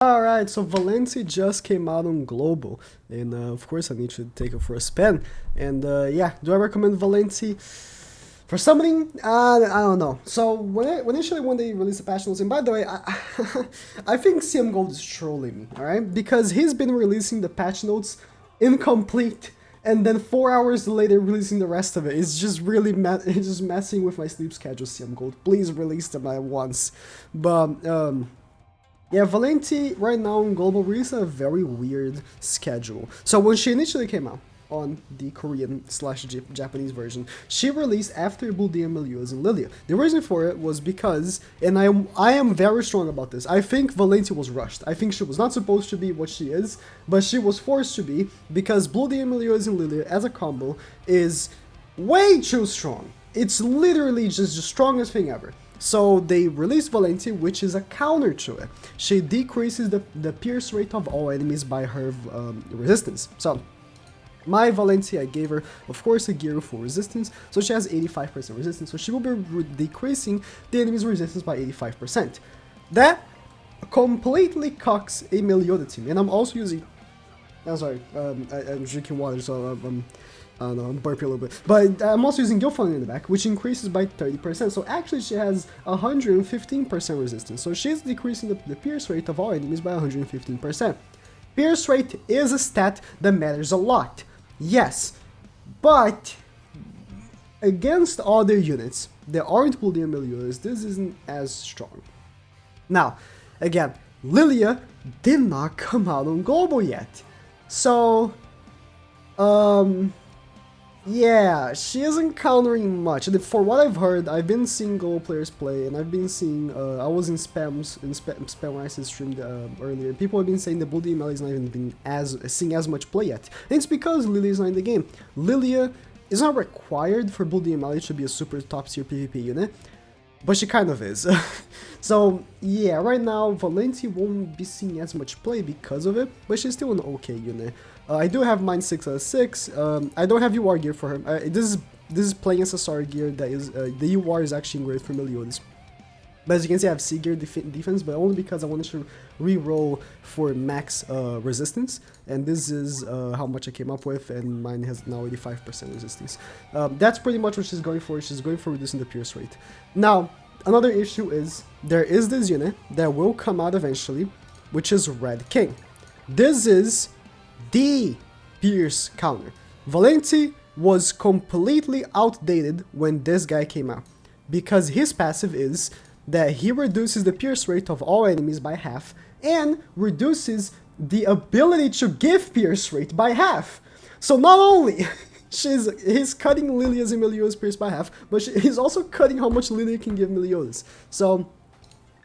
Alright, so Valencia just came out on Global, and of course I need to take it for a spin. And yeah, do I recommend Valencia? For summoning, I don't know. So initially when they released the patch notes, and by the way, I think CM Gold is trolling me, alright? Because he's been releasing the patch notes incomplete, and then 4 hours later releasing the rest of it. It's just really it's just messing with my sleep schedule, CM Gold. Please release them at once. But yeah, Valenti right now on Global released a very weird schedule. So when she initially came out on the Korean/Japanese version, she released after Blue DM Meliodas and Lilia. The reason for it was because, and I am very strong about this, I think Valenti was rushed. I think she was not supposed to be what she is, but she was forced to be because Blue DM Meliodas and Lilia as a combo is way too strong. It's literally just the strongest thing ever. So they released Valenti, which is a counter to it. She decreases the pierce rate of all enemies by her resistance. So my Valenti, I gave her, of course, a gear for resistance, so she has 85% resistance, so she will be decreasing the enemy's resistance by 85%. That completely cocks a Meliodas team, and I'm also using... I'm sorry, I'm drinking water, so I don't know, I'm burping a little bit. But I'm also using Gilfun in the back, which increases by 30%. So actually she has 115% resistance. So she's decreasing the pierce rate of all enemies by 115%. Pierce rate is a stat that matters a lot. Yes, but against other units that aren't Blue DM Meliodas, this isn't as strong. Now, again, Lilia did not come out on Global yet. So, yeah, she isn't countering much. And for what I've heard, I've been seeing Global players play, and I've been seeing, I was in spam when I streamed earlier. People have been saying that Blue DM is not even been seeing as much play yet. And it's because Lilia is not in the game. Lilia is not required for Blue DM to be a super top tier PvP unit, but she kind of is. So yeah, right now Valenti won't be seeing as much play because of it, but she's still an okay unit. I do have mine 6 out of 6. I don't have UR gear for her. This is playing SSR gear that is the UR is actually engraved for Meliodas. But as you can see, I have C gear defense, but only because I wanted to re-roll for max resistance, and this is how much I came up with, and mine has now 85% resistance. That's pretty much what she's going for. She's going for reducing the pierce rate. Now, another issue is there is this unit that will come out eventually, which is Red King. This is the pierce counter. Valenti was completely outdated when this guy came out, because his passive is that he reduces the pierce rate of all enemies by half and reduces the ability to give pierce rate by half. So not only he's cutting Lilia's and Meliodas' pierce by half, but he's also cutting how much Lilia can give Meliodas. So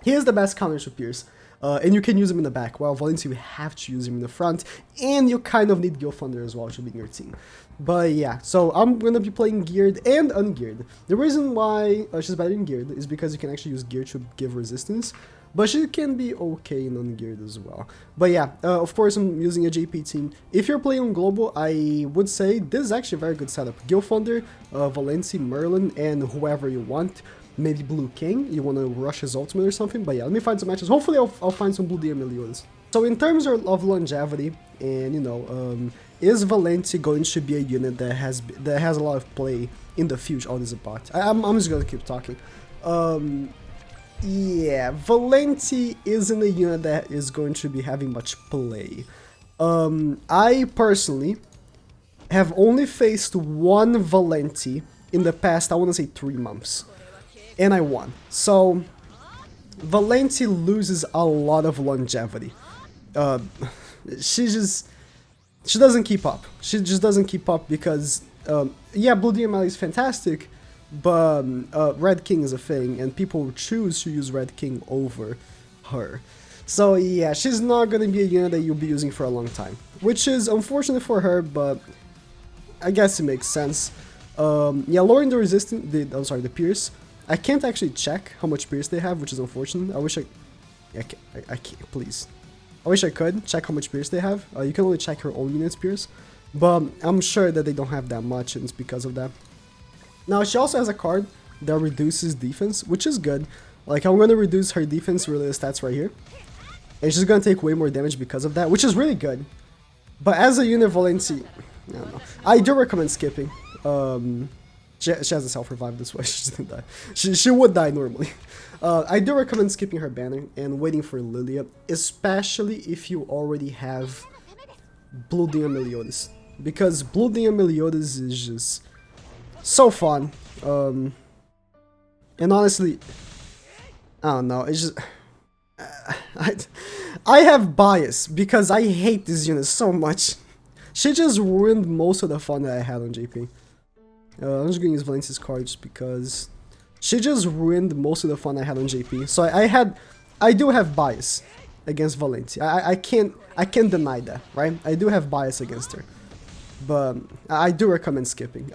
he is the best counter to pierce. And you can use him in the back, while Valencia you have to use him in the front, and you kind of need Gil Thunder as well to be in your team. But yeah, so I'm going to be playing geared and ungeared. The reason why she's better in geared is because you can actually use gear to give resistance, but she can be okay in ungeared as well. But yeah, of course I'm using a JP team. If you're playing on Global, I would say this is actually a very good setup. Gil Thunder, Valencia, Merlin, and whoever you want. Maybe Blue King, you want to rush his ultimate or something, but yeah, let me find some matches. Hopefully I'll find some Blue DM Meliodas. So in terms of longevity, and you know, is Valenti going to be a unit that has a lot of play in the future? Oh, there's a bot. I'm just gonna keep talking. Yeah, Valenti isn't a unit that is going to be having much play. I personally have only faced one Valenti in the past, I want to say 3 months. And I won. So Valenti loses a lot of longevity. She doesn't keep up. She just doesn't keep up because yeah, Blue DML is fantastic, but Red King is a thing, and people choose to use Red King over her. So yeah, she's not gonna be a unit that you'll be using for a long time, which is unfortunate for her, but I guess it makes sense. Yeah, lowering the resistance, the pierce. I can't actually check how much pierce they have, which is unfortunate. I wish I can't, please. I wish I could check how much pierce they have. You can only check your own unit's pierce, but I'm sure that they don't have that much, and it's because of that. Now, she also has a card that reduces defense, which is good. Like, I'm going to reduce her defense related stats right here. and she's gonna take way more damage because of that, which is really good. But as a unit, Valenti, I don't know. I do recommend skipping. She has a self-revive this way. She didn't die. She would die normally. I do recommend skipping her banner and waiting for Lilia, especially if you already have Blue Demon Meliodas. Because Blue Demon Meliodas is just so fun. And honestly, I don't know, it's just... I have bias because I hate this unit so much. She just ruined most of the fun that I had on JP. I'm just gonna use Valencia's card just because she just ruined most of the fun I had on JP. So I do have bias against Valenti. I can't deny that, right? I do have bias against her, but I do recommend skipping.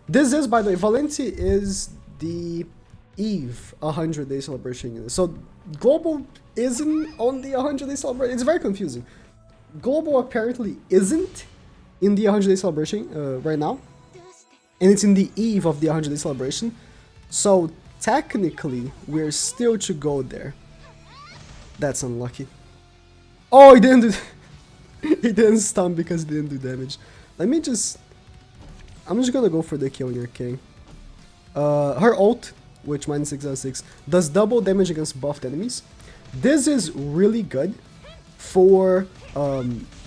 This is, by the way, Valenti is the Eve 100-day celebration unit. So Global isn't on the 100-day celebration. It's very confusing. Global apparently isn't in the 100-day celebration right now. And it's in the eve of the 100-day celebration. So technically, we're still to go there. That's unlucky. Oh, he didn't do... he didn't stun because he didn't do damage. Let me just... I'm just gonna go for the kill on your king. Her ult, which minus 6 out of 6, does double damage against buffed enemies. This is really good for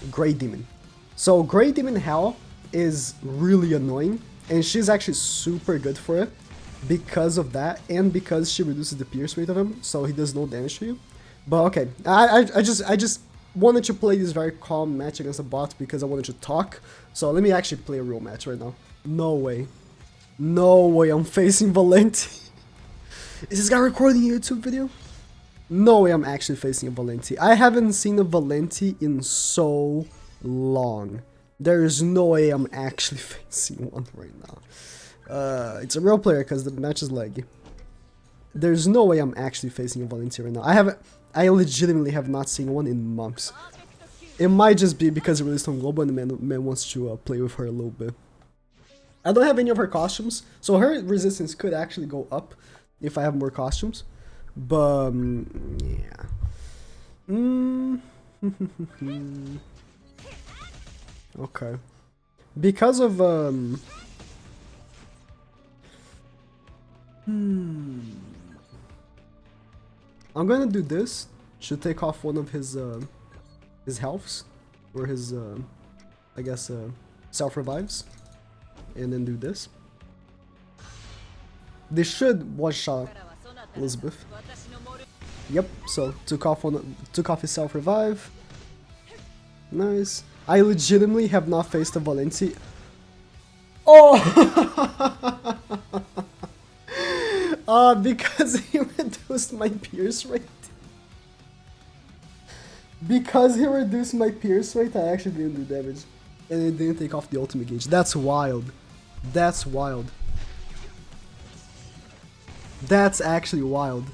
Grey Demon. So Grey Demon Hell is really annoying. And she's actually super good for it because of that, and because she reduces the pierce rate of him, so he does no damage to you. But okay, I just wanted to play this very calm match against a bot because I wanted to talk. So let me actually play a real match right now. No way. No way I'm facing Valenti. Is this guy recording a YouTube video? No way I'm actually facing a Valenti. I haven't seen a Valenti in so long. There is no way I'm actually facing one right now. It's a real player because the match is laggy. There's no way I'm actually facing a Valencia right now. I legitimately have not seen one in months. It might just be because it released on Global and the man wants to play with her a little bit. I don't have any of her costumes, so her resistance could actually go up if I have more costumes. But yeah. Okay. Because of I'm gonna do this to take off one of his healths, or his I guess self revives, and then do this. They should one shot Elizabeth. Yep. So took off his self revive. Nice. I legitimately have not faced a Valenti. Oh! Because he reduced my pierce rate. Because he reduced my pierce rate, I actually didn't do damage. And it didn't take off the ultimate gauge. That's wild. That's wild. That's actually wild.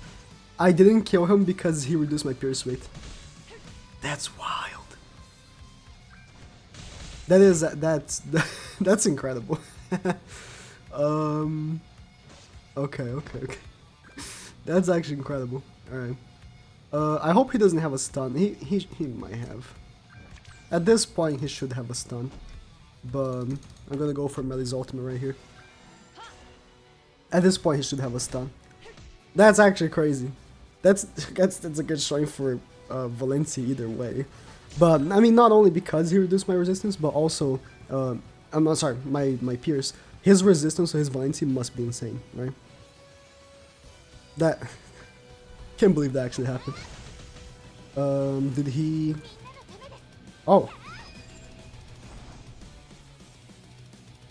I didn't kill him because he reduced my pierce rate. That's wild. That's incredible. Okay. That's actually incredible. Alright. I hope he doesn't have a stun. He might have. At this point he should have a stun. But I'm gonna go for Meli's ultimate right here. At this point he should have a stun. That's actually crazy. That's a good showing for Valencia either way. But I mean, not only because he reduced my resistance, but also I'm not sorry, my pierce. His resistance to his Valencia must be insane, right? That can't believe that actually happened. Did he? Oh.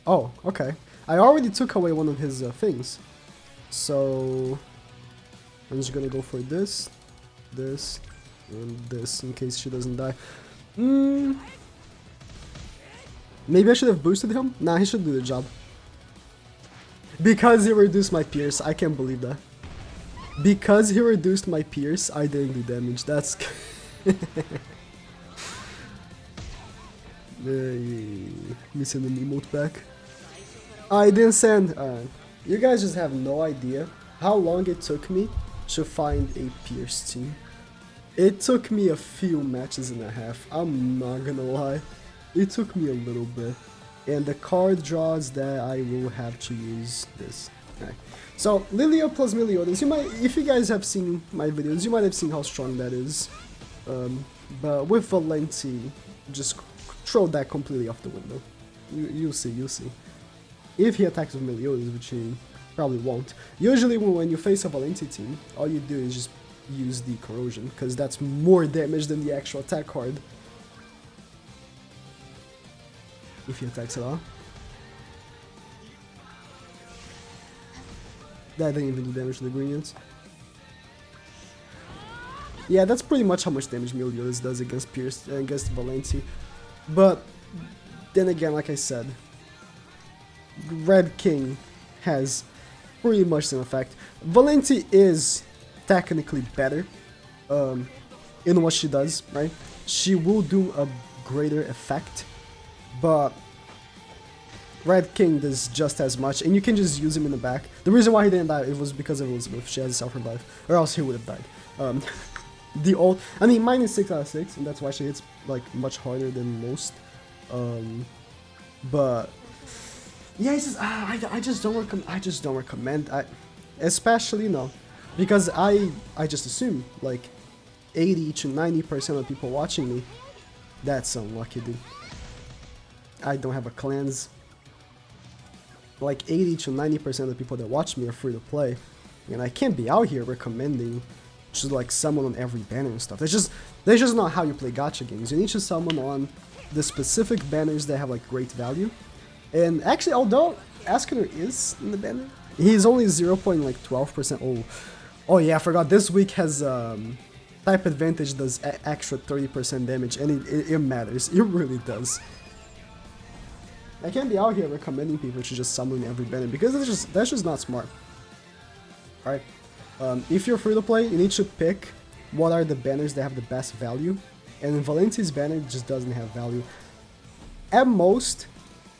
Oh, okay. I already took away one of his things, so I'm just gonna go for this, and this in case she doesn't die. Maybe I should have boosted him? Nah, he should do the job. Because he reduced my pierce, I can't believe that. Because he reduced my pierce, I didn't do damage. That's... Missing an emote back. I didn't send... you guys just have no idea how long it took me to find a pierce team. It took me a few matches and a half, I'm not gonna lie. It took me a little bit. And the card draws that I will have to use this. Okay. So, Lilia plus Meliodas, if you guys have seen my videos, you might have seen how strong that is. But with Valenti, just throw that completely off the window. You'll see. If he attacks with Meliodas, which he probably won't. Usually when you face a Valenti team, all you do is just use the corrosion, because that's more damage than the actual attack card. If he attacks at all. That didn't even do damage to the greens. Yeah, that's pretty much how much damage Meliodas does against against Valenti. But then again, like I said, Red King has pretty much the same effect. Valenti is technically better in what she does, right? She will do a greater effect, but Red King does just as much, and you can just use him in the back. The reason why he didn't die, it was because of Elizabeth. She has a self-revive, or else he would have died. The ult, I mean, mine is 6 out of 6, and that's why she hits like much harder than most. But yeah, it's just, I just don't recommend. Especially no, because I just assume like 80 to 90% of people watching me, that's unlucky, dude. I don't have a cleanse. Like 80 to 90% of the people that watch me are free to play, and I can't be out here recommending to like someone on every banner and stuff. That's just not how you play gacha games. You need to summon on the specific banners that have like great value. And actually, although Asker is in the banner, he's only 0.12%. Oh yeah, I forgot. This week has type advantage does extra 30% damage, and it matters. It really does. I can't be out here recommending people to just summon every banner, because that's just not smart. Alright, if you're free to play, you need to pick what are the banners that have the best value, and Valenti's banner just doesn't have value. At most,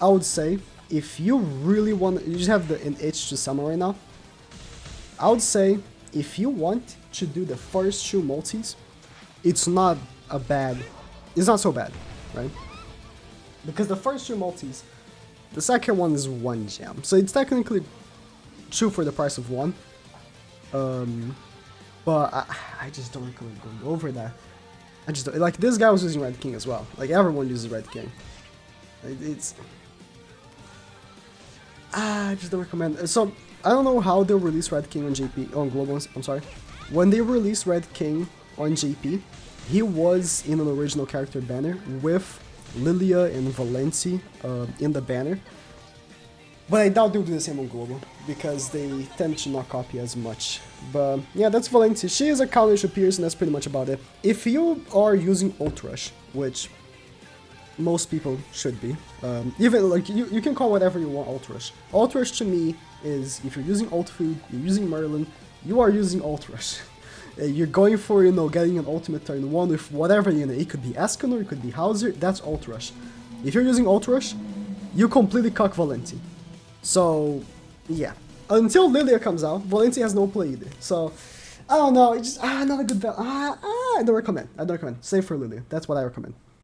I would say, if you really want, you just have an itch to summon right now, I would say, if you want to do the first 2 multis, it's not so bad, right? Because the first 2 multis, the second one is 1 gem, so it's technically 2 for the price of 1. But I just don't recommend going over that. I just don't, like, this guy was using Red King as well. Like, everyone uses Red King. I just don't recommend. So I don't know how they'll release Red King on JP on Global. I'm sorry. When they released Red King on JP, he was in an original character banner with Lilia and Valenti in the banner. But I doubt they'll do the same on Global, because they tend to not copy as much. But yeah, that's Valenti. She is a counter to Pierce, and that's pretty much about it. If you are using Ult Rush, which most people should be, even like you can call whatever you want Ult Rush. Ult Rush to me is, if you're using Ult Food, you're using Merlin, you are using Ult Rush. You're going for, you know, getting an ultimate turn 1 with whatever, you know, it could be Escanor, it could be Hauser, that's Ult Rush. If you're using Ult Rush, you completely cuck Valenti. So, yeah. Until Lilia comes out, Valenti has no play either. So, I don't know, it's just, not a good value. I don't recommend. Save for Lilia. That's what I recommend.